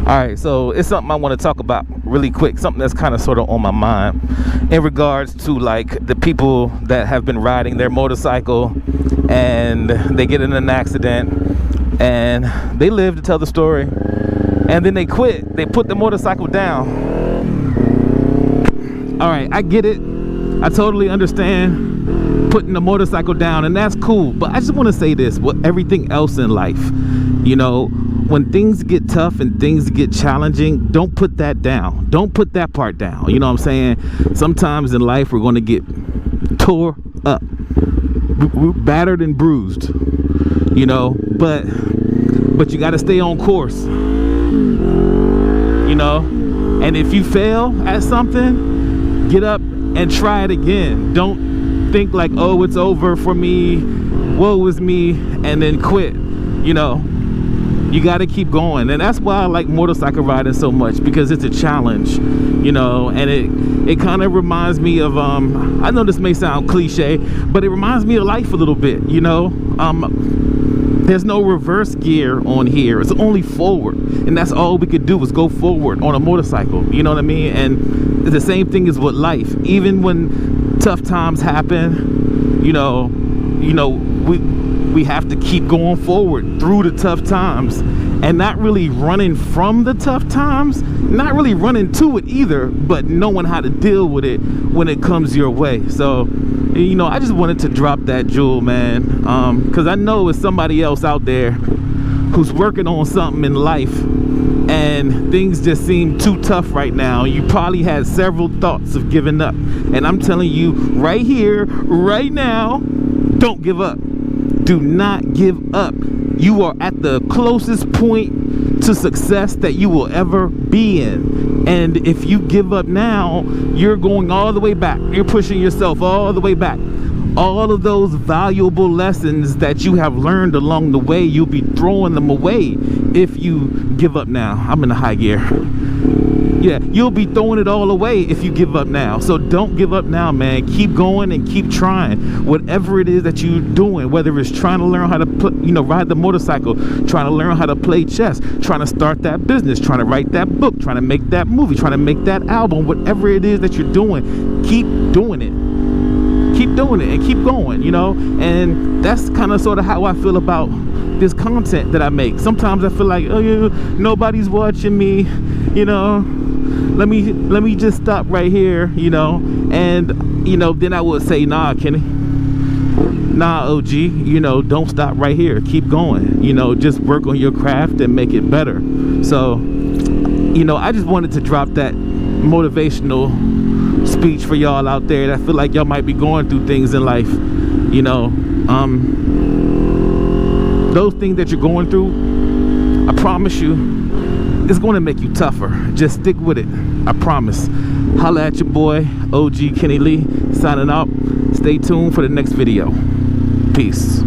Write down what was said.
Alright, so it's something I want to talk about really quick, something that's kind of sort of on my mind in regards to like the people that have been riding their motorcycle and they get in an accident and they live to tell the story and then they quit, they put the motorcycle down. Alright, I get it, I totally understand putting the motorcycle down, and that's cool, but I just want to say this with everything else in life, you know, when things get tough and things get challenging, don't put that down. Don't put that part down. You know what I'm saying? Sometimes in life we're going to get tore up, battered and bruised, you know, but you got to stay on course, you know, and if you fail at something, get up and try it again. Don't think like, oh, it's over for me, woe is me, and then quit, you know. You got to keep going, and that's why I like motorcycle riding so much, because it's a challenge, you know, and it kind of reminds me of I know this may sound cliche, but it reminds me of life a little bit, you know. There's no reverse gear on here, it's only forward, and that's all we could do is go forward on a motorcycle, you know what I mean? And the same thing is with life. Even when tough times happen, you know, we have to keep going forward through the tough times, and not really running from the tough times, not really running to it either, but knowing how to deal with it when it comes your way. So, you know, I just wanted to drop that jewel, man, because I know it's somebody else out there who's working on something in life and things just seem too tough right now. You probably had several thoughts of giving up, and I'm telling you right here, right now, don't give up. Do not give up. You are at the closest point to success that you will ever be in. And if you give up now, you're going all the way back. You're pushing yourself all the way back. All of those valuable lessons that you have learned along the way, you'll be throwing them away if you give up now. I'm in a high gear. Yeah, you'll be throwing it all away if you give up now. So don't give up now, man. Keep going and keep trying. Whatever it is that you're doing, whether it's trying to learn how to ride the motorcycle, trying to learn how to play chess, trying to start that business, trying to write that book, trying to make that movie, trying to make that album, whatever it is that you're doing, keep doing it. Keep doing it and keep going, you know. And that's kind of sort of how I feel about this content that I make. Sometimes I feel like, oh yeah, nobody's watching me, you know, let me just stop right here, you know. And you know, then I would say, nah, Kenny, nah, OG, you know, don't stop right here, keep going, you know, just work on your craft and make it better. So, you know, I just wanted to drop that motivational speech for y'all out there that feel like y'all might be going through things in life, you know. Those things that you're going through, I promise you, it's going to make you tougher. Just stick with it, I promise. Holla at your boy, OG Kenny Lee, signing out. Stay tuned for the next video. Peace.